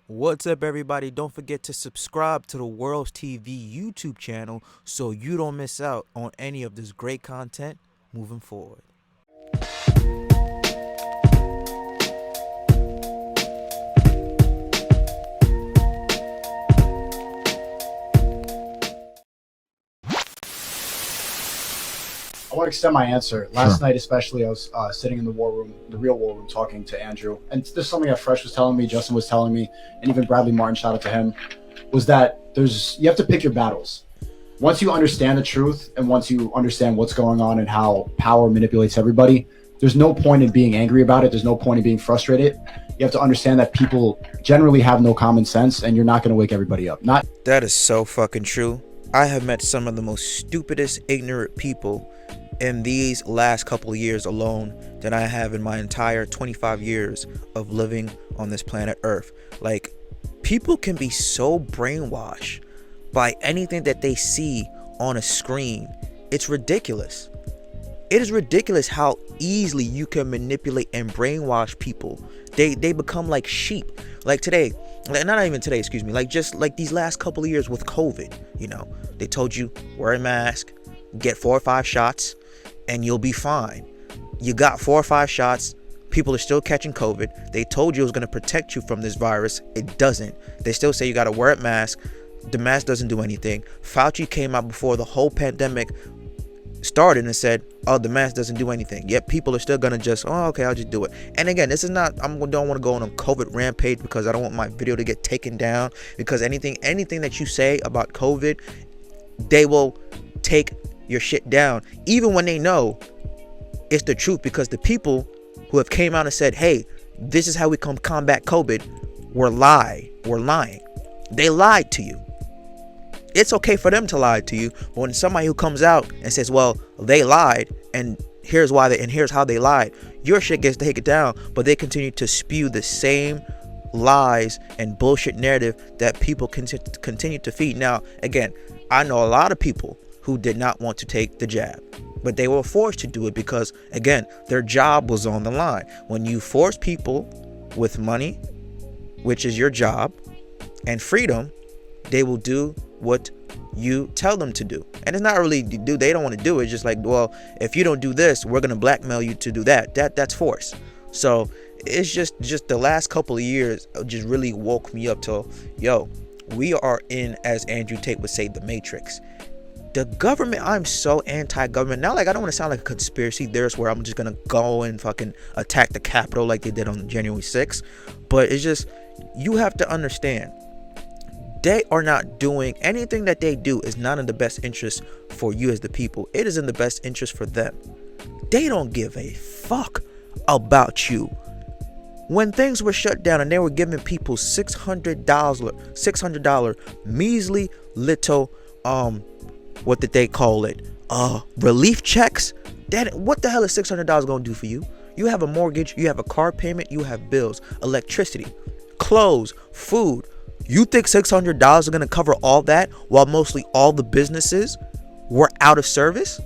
What's up, everybody? Don't forget to subscribe to the WerlsTV YouTube channel so you don't miss out on any of this great content moving forward. I want to extend my answer. Last night, especially, I was sitting in the war room, the real war room, talking to Andrew. And this is something that Fresh was telling me, Justin was telling me, and even Bradley Martin, shout out to him, was that you have to pick your battles. Once you understand the truth and once you understand what's going on and how power manipulates everybody, there's no point in being angry about it. There's no point in being frustrated. You have to understand that people generally have no common sense, and you're not going to wake everybody up. That is so fucking true. I have met some of the most stupidest, ignorant people in these last couple of years alone than I have in my entire 25 years of living on this planet Earth. Like, people can be so brainwashed by anything that they see on a screen. It's ridiculous. It is ridiculous how easily you can manipulate and brainwash people. They become like sheep. Like today, not even today, excuse me, like just like these last couple of years with COVID, they told you wear a mask, get 4 or 5 shots, and you'll be fine. You got 4 or 5 shots. People are still catching COVID. They told you it was going to protect you from this virus. It doesn't. They still say you got to wear a mask. The mask doesn't do anything. Fauci came out before the whole pandemic started and said, oh, the mask doesn't do anything. Yet people are still going to just, oh, okay, I'll just do it. And again, this is not, I don't want to go on a COVID rampage because I don't want my video to get taken down, because anything that you say about COVID, they will take your shit down, even when they know it's the truth, because the people who have came out and said, hey, this is how we combat COVID, were lying. They lied to you. It's okay for them to lie to you, but when somebody who comes out and says, well, they lied and here's why and here's how they lied, your shit gets taken down, but they continue to spew the same lies and bullshit narrative that people continue to feed. Now, again, I know a lot of people who did not want to take the jab, but they were forced to do it because, again, their job was on the line. When you force people with money, which is your job, and freedom, they will do what you tell them to do. And it's not really they don't want to do it. It's just like, well, if you don't do this, we're going to blackmail you to do that. That's force. So it's just the last couple of years just really woke me up to, yo, we are in, as Andrew Tate would say, the Matrix. The government, I'm so anti-government. Now, like, I don't want to sound like a conspiracy theorist where I'm just going to go and fucking attack the Capitol like they did on January 6th. But it's just, you have to understand, they are not doing anything that they do is not in the best interest for you as the people. It is in the best interest for them. They don't give a fuck about you. When things were shut down and they were giving people $600 measly little what did they call it? Relief checks? What the hell is $600 gonna do for you? You have a mortgage, you have a car payment, you have bills, electricity, clothes, food. You think $600 are gonna cover all that while mostly all the businesses were out of service?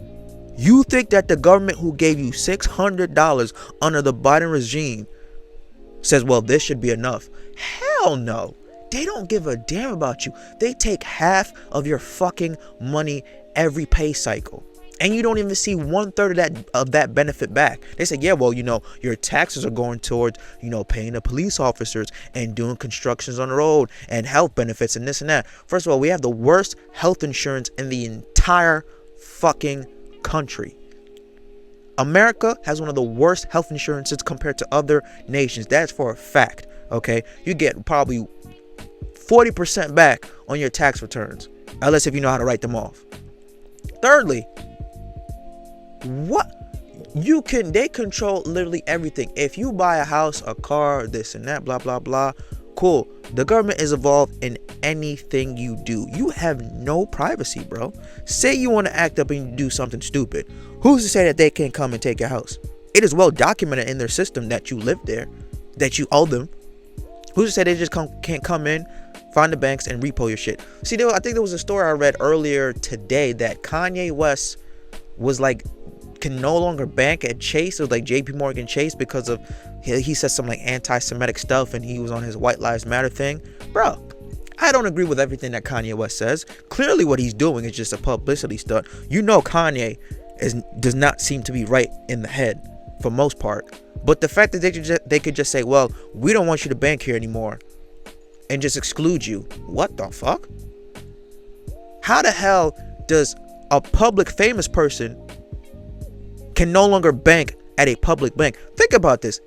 You think that the government who gave you $600 under the Biden regime says, well, this should be enough? Hell no. They don't give a damn about you. They take half of your fucking money every pay cycle, and you don't even see 1/3 of that benefit back. They say, yeah, well, your taxes are going towards, paying the police officers and doing constructions on the road and health benefits and this and that. First of all, we have the worst health insurance in the entire fucking country. America has one of the worst health insurances compared to other nations. That's for a fact. Okay, you get probably 40% back on your tax returns, unless if you know how to write them off. Thirdly, they control literally everything. If you buy a house, a car, this and that, blah blah blah, cool. The government is involved in anything you do. You have no privacy, bro. Say you want to act up and you do something stupid, who's to say that they can't come and take your house? It is well documented in their system that you live there, that you owe them. Who's to say they just can't come in, find the banks, and repo your shit? See, I think there was a story I read earlier today that Kanye West was like, can no longer bank at Chase, or like JP Morgan Chase, because of he said some like anti-Semitic stuff, and he was on his White Lives Matter thing. Bro, I don't agree with everything that Kanye West says. Clearly what he's doing is just a publicity stunt. You know, Kanye does not seem to be right in the head for most part. But the fact that they could just say, well, we don't want you to bank here anymore, and just exclude you. What the fuck? How the hell does a public famous person can no longer bank at a public bank? Think about this.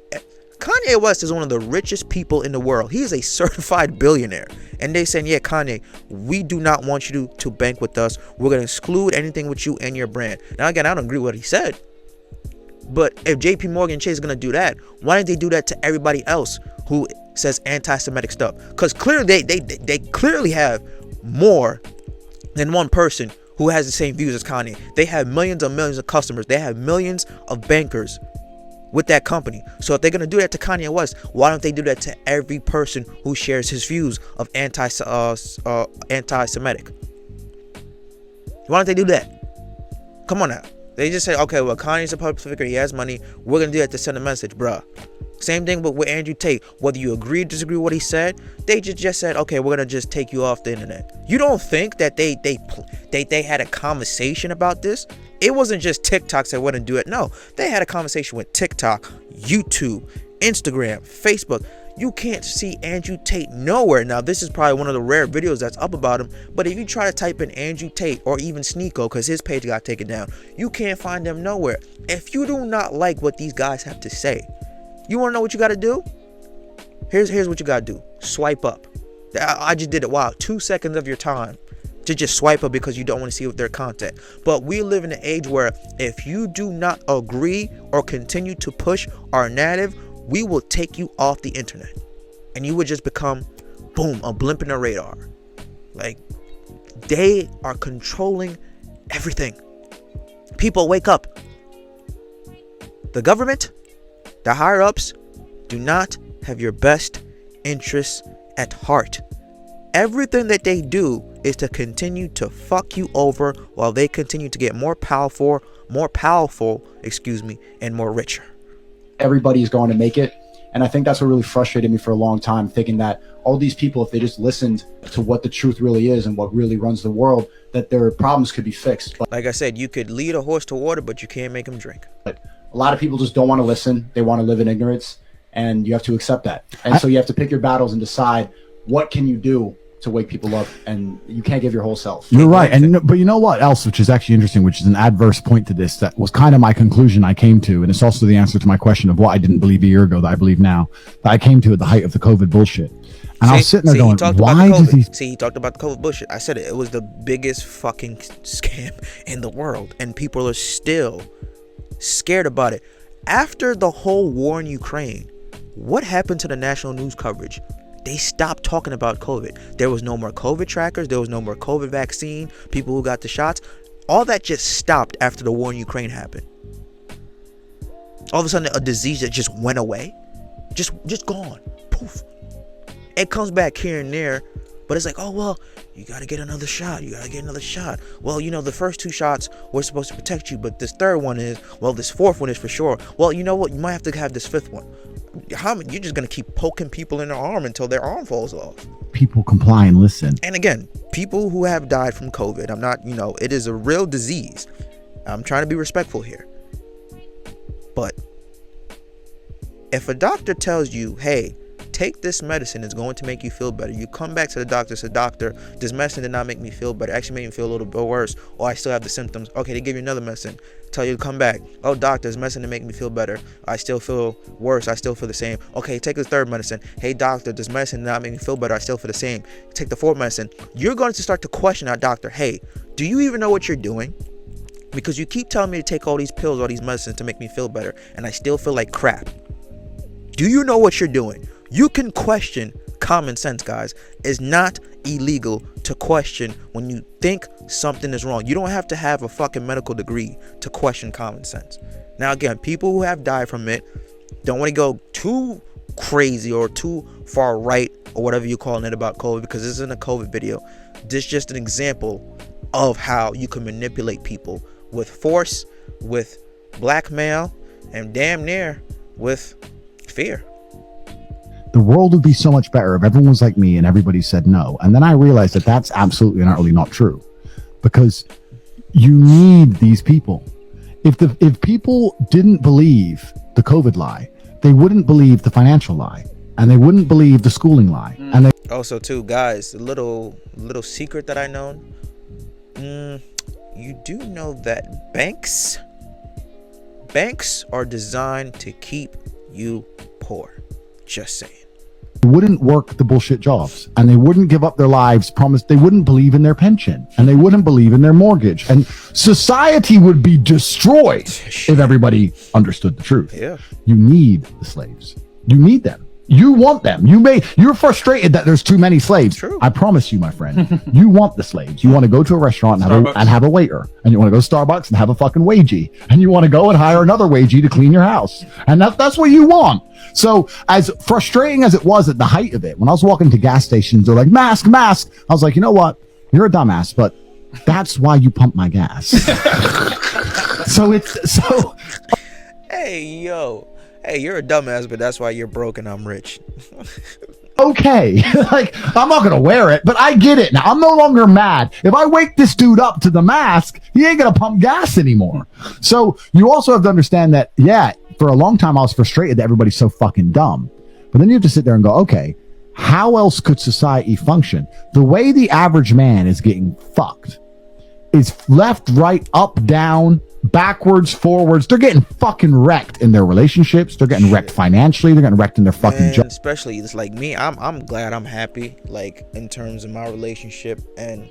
Kanye West is one of the richest people in the world. He is a certified billionaire. And they saying, yeah, Kanye, we do not want you to bank with us. We're going to exclude anything with you and your brand. Now, again, I don't agree with what he said. But if JP Morgan Chase is going to do that, why didn't they do that to everybody else who says anti-Semitic stuff? Because clearly they clearly have more than one person who has the same views as Kanye. They have millions and millions of customers. They have millions of bankers with that company. So if they're going to do that to Kanye West, why don't they do that to every person who shares his views of anti-Semitic? Why don't they do that? Come on now. They just say, okay, well, Kanye's a public figure, he has money, we're going to do that to send a message, bruh. Same thing with Andrew Tate. Whether you agree or disagree with what he said, they just said, okay, we're going to just take you off the internet. You don't think that they had a conversation about this? It wasn't just TikTok that wouldn't do it. No, they had a conversation with TikTok, YouTube, Instagram, Facebook. You can't see Andrew Tate nowhere. Now, this is probably one of the rare videos that's up about him. But if you try to type in Andrew Tate or even Sneako, because his page got taken down, you can't find them nowhere. If you do not like what these guys have to say, you want to know what you got to do? Here's what you got to do. Swipe up. I just did it. Wow, 2 seconds of your time to just swipe up because you don't want to see their content. But we live in an age where if you do not agree or continue to push our narrative, we will take you off the internet. And you would just become, boom, a blimp in the radar. Like, they are controlling everything. People, wake up. The government, the higher ups, do not have your best interests at heart. Everything that they do is to continue to fuck you over while they continue to get more powerful, and more richer. Everybody's going to make it. And I think that's what really frustrated me for a long time, thinking that all these people, if they just listened to what the truth really is and what really runs the world, that their problems could be fixed. But like I said, you could lead a horse to water, but you can't make him drink. a lot of people just don't want to listen. They want to live in ignorance, and you have to accept that. And so you have to pick your battles and decide what can you do to wake people up, and you can't give your whole self. You're right. But you know what else, which is actually interesting, which is an adverse point to this, that was kind of my conclusion I came to, and it's also the answer to my question of what I didn't believe a year ago that I believe now, that I came to at the height of the COVID bullshit. And I was sitting there going, why do these... See, he talked about the COVID bullshit. I said it was the biggest fucking scam in the world, and people are still scared about it. After the whole war in Ukraine, what happened to the national news coverage? They stopped talking about COVID. There was no more COVID trackers. There was no more COVID vaccine. People who got the shots. All that just stopped after the war in Ukraine happened. All of a sudden, a disease that just went away. Just gone. Poof. It comes back here and there. But it's like, oh, well, you got to get another shot. You got to get another shot. Well, you know, the first 2 shots were supposed to protect you. But this third one is, well, this fourth one is for sure. Well, you know what? You might have to have this 5th one. You're just going to keep poking people in their arm until their arm falls off. People comply and listen. And again, people who have died from COVID, I'm not, it is a real disease. I'm trying to be respectful here. But if a doctor tells you, hey, take this medicine, it's going to make you feel better. You come back to the doctor, say, doctor, this medicine did not make me feel better. It actually made me feel a little bit worse. Or I still have the symptoms. Okay, they give you another medicine. Tell you to come back. Oh, doctor, this medicine didn't make me feel better. I still feel worse. I still feel the same. Okay, take the 3rd medicine. Hey, doctor, this medicine did not make me feel better. I still feel the same. Take the 4th medicine. You're going to start to question that doctor. Hey, do you even know what you're doing? Because you keep telling me to take all these pills, all these medicines to make me feel better, and I still feel like crap. Do you know what you're doing? You can question common sense, guys. It's not illegal to question when you think something is wrong. You don't have to have a fucking medical degree to question common sense. Now, again, people who have died from it don't want to go too crazy or too far right or whatever you're calling it about COVID, because this isn't a COVID video. This is just an example of how you can manipulate people with force, with blackmail, and damn near with Fear. The world would be so much better if everyone was like me and everybody said no. And then I realized that that's absolutely and utterly not true, because you need these people. If people didn't believe the COVID lie, they wouldn't believe the financial lie, and they wouldn't believe the schooling lie. And they Also, too, guys, a little secret that I know. You do know that banks are designed to keep you poor. Just saying. wouldn't work the bullshit jobs, and they wouldn't give up their lives promised. They wouldn't believe in their pension, and they wouldn't believe in their mortgage, and society would be destroyed if everybody understood the truth. Yeah. You need the slaves. You need them. You want them. You're frustrated that there's too many slaves. True. I promise you, my friend, you want the slaves. You want to go to a restaurant and have a waiter, and you want to go to Starbucks and have a fucking wagey, and you want to go and hire another wagey to clean your house, and that's what you want. So as frustrating as it was at the height of it, when I was walking to gas stations, they're like, mask, mask. I was like, you know what? You're a dumbass, but that's why you pump my gas. So Hey, yo. Hey, you're a dumbass, but that's why you're broke and I'm rich. okay. Like, I'm not going to wear it, but I get it now. I'm no longer mad. If I wake this dude up to the mask, he ain't going to pump gas anymore. So you also have to understand that, yeah, for a long time I was frustrated that everybody's so fucking dumb. But then you have to sit there and go, okay, how else could society function? The way the average man is getting fucked is left, right, up, down, backwards, forwards. They're getting fucking wrecked in their relationships. They're getting wrecked financially. They're getting wrecked in their fucking job. Especially, it's like me. I'm glad, I'm happy, like in terms of my relationship and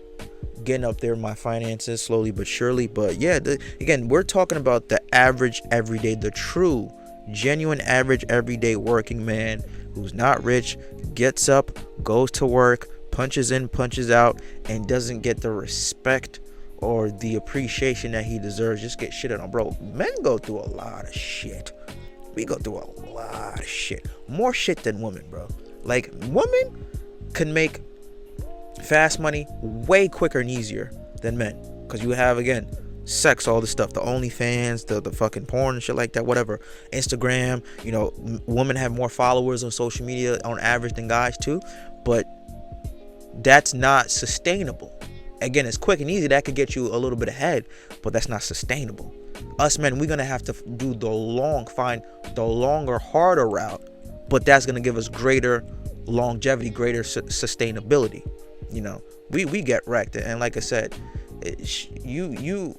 getting up there in my finances slowly but surely. But yeah, again, we're talking about the average, everyday, the true, genuine, average, everyday working man who's not rich, gets up, goes to work, punches in, punches out, and doesn't get the respect or the appreciation that he deserves. Just get shit on, bro. Men go through a lot of shit. We go through a lot of shit. More shit than women, bro. Like, women can make fast money way quicker and easier than men, because you have, again, sex, all the stuff, the OnlyFans, the fucking porn and shit like that, whatever, Instagram. You know, women have more followers on social media on average than guys too, but that's not sustainable. Again, it's quick and easy. That could get you a little bit ahead, but that's not sustainable. Us men, we're gonna have to find the longer, harder route, but that's gonna give us greater longevity, greater sustainability. You know, we get wrecked, and like I said, you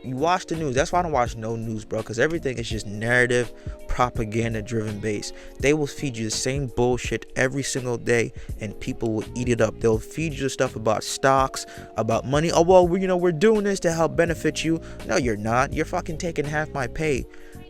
watch the news. That's why I don't watch no news, bro, because everything is just narrative, propaganda driven base. They will feed you the same bullshit every single day, and people will eat it up. They'll feed you stuff about stocks, about money. Oh, well, we're doing this to help benefit you. No, you're not. You're fucking taking half my pay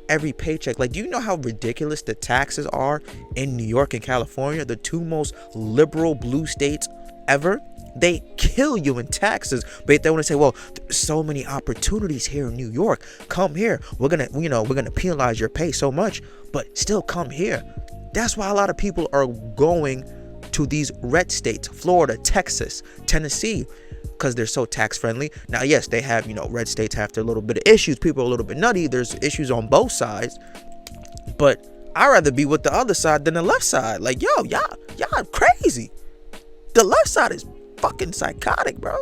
every paycheck. Like, do you know how ridiculous the taxes are in New York and California, the two most liberal blue states ever? They kill you in taxes, but they want to say, well, there's so many opportunities here in New York. Come here. We're gonna penalize your pay so much, but still come here. That's why a lot of people are going to these red states, Florida, Texas, Tennessee, because they're so tax friendly. Now, yes, they have, red states have their little bit of issues. People are a little bit nutty. There's issues on both sides, but I'd rather be with the other side than the left side. Like, yo, y'all crazy. The left side is fucking psychotic, bro.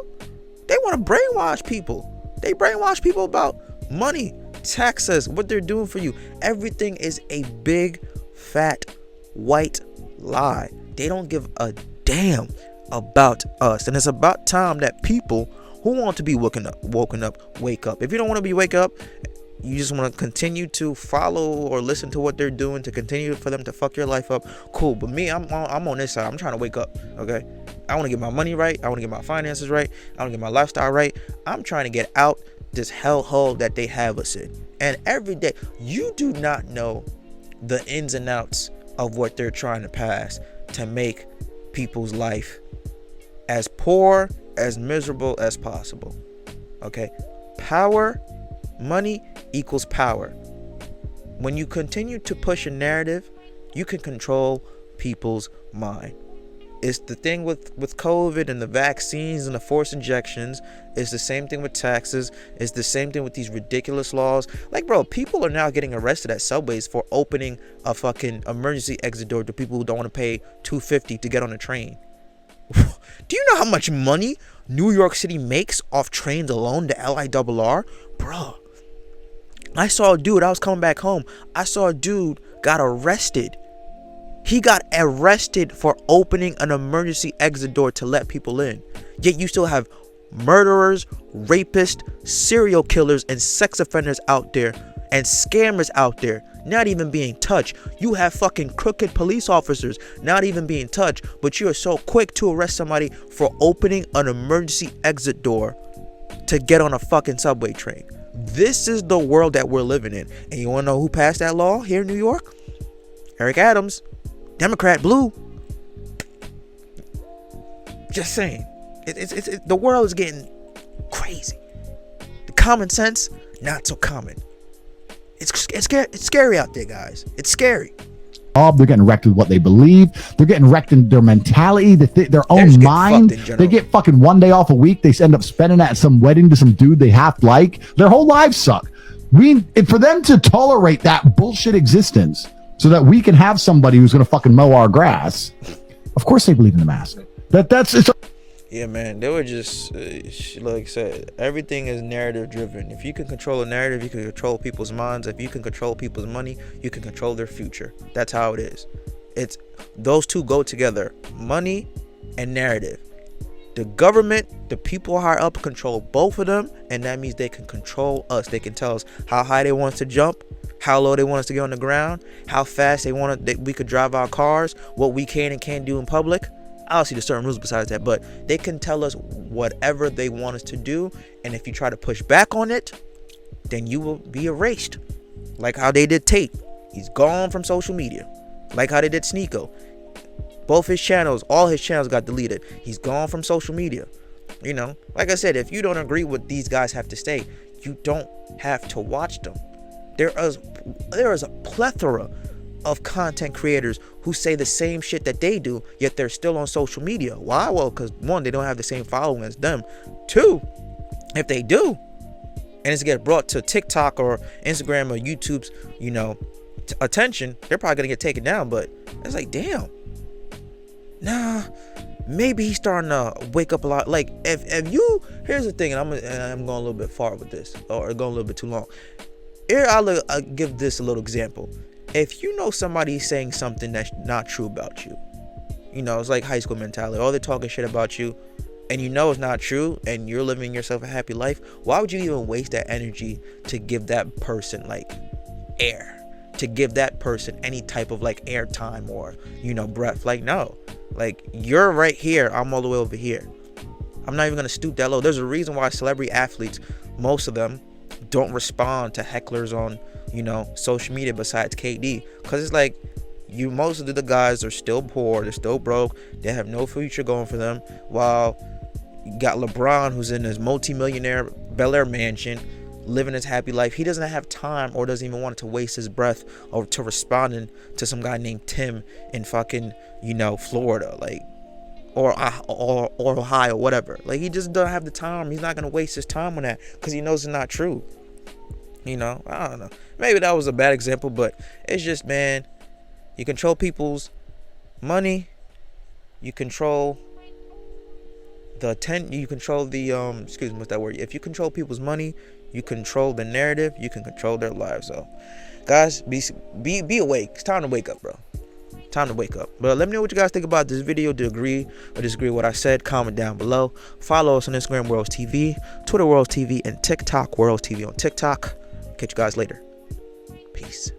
They want to brainwash people. They brainwash people about money, taxes, what they're doing for you. Everything is a big, fat, white lie. They don't give a damn about us. And it's about time that people who want to be woken up, wake up. If you don't want to be wake up, you just want to continue to follow or listen to what they're doing to continue for them to fuck your life up, cool. But me, I'm on this side. I'm trying to wake up, okay? I want to get my money right. I want to get my finances right. I want to get my lifestyle right. I'm trying to get out this hellhole that they have us in. And every day, you do not know the ins and outs of what they're trying to pass to make people's life as poor, as miserable as possible, okay? Power, money equals power. When you continue to push a narrative, you can control people's mind. It's the thing with COVID and the vaccines and the forced injections. It's the same thing with taxes. It's the same thing with these ridiculous laws. Like, bro, people are now getting arrested at subways for opening a fucking emergency exit door to people who don't want to pay $2.50 to get on a train. Do you know how much money New York City makes off trains alone, the LIRR? Bro, I saw a dude, I was coming back home. I saw a dude got arrested. He got arrested for opening an emergency exit door to let people in. Yet you still have murderers, rapists, serial killers, and sex offenders out there, and scammers out there not even being touched. You have fucking crooked police officers not even being touched, but you are so quick to arrest somebody for opening an emergency exit door to get on a fucking subway train. This is the world that we're living in. And you want to know who passed that law here in New York? Eric Adams. Democrat, blue. Just saying. The world is getting crazy. The common sense, not so common. It's scary out there, guys. It's scary. They're getting wrecked with what they believe. They're getting wrecked in their mentality, their own mind. They get fucking one day off a week. They end up spending that at some wedding to some dude they half like. Their whole lives suck. For them to tolerate that bullshit existence so that we can have somebody who's going to fucking mow our grass, of course they believe in the mask. Yeah, man, they were just, like I said, everything is narrative driven. If you can control a narrative, you can control people's minds. If you can control people's money, you can control their future. That's how it is. Those two go together, money and narrative. The government, the people higher up control both of them, and that means they can control us. They can tell us how high they want us to jump, how low they want us to get on the ground, how fast we could drive our cars, what we can and can't do in public. Obviously, there's certain rules besides that, but they can tell us whatever they want us to do, and if you try to push back on it, then you will be erased. Like how they did Tate. He's gone from social media. Like how they did Sneako. Both his channels, all his channels got deleted. He's gone from social media. You know, like I said, if you don't agree with these guys have to say, you don't have to watch them. There is a plethora of content creators who say the same shit that they do, yet they're still on social media. Why? Well, because one, they don't have the same following as them. Two, if they do, and it's get brought to TikTok or Instagram or YouTube's, attention, they're probably gonna get taken down. But it's like, damn, nah, maybe he's starting to wake up a lot. Like, if you, here's the thing, and I'm going a little bit far with this, or going a little bit too long. Here, I'll give this a little example. If you know somebody's saying something that's not true about you, it's like high school mentality. Oh, they're talking shit about you, and you know it's not true, and you're living yourself a happy life. Why would you even waste that energy to give that person air? To give that person any type of airtime or breath? No. You're right here, I'm all the way over here. I'm not even gonna stoop that low. There's a reason why celebrity athletes, most of them, don't respond to hecklers on social media besides KD, because it's most of the guys are still poor, they're still broke, they have no future going for them, while you got LeBron, who's in his multi-millionaire Bel Air mansion living his happy life. He doesn't have time or doesn't even want to waste his breath or to responding to some guy named Tim in fucking Florida, or Ohio, whatever. He just doesn't have the time. He's not gonna waste his time on that because he knows it's not true. I don't know. Maybe that was a bad example, but it's just, man, you control people's money, you control the what's that word? If you control people's money, you control the narrative, you can control their lives. So, guys, be awake. It's time to wake up, bro. Time to wake up. But let me know what you guys think about this video. Do you agree or disagree with what I said? Comment down below. Follow us on Instagram, WerlsTV, Twitter, WerlsTV, and TikTok, WerlsTV on TikTok. Catch you guys later. Peace.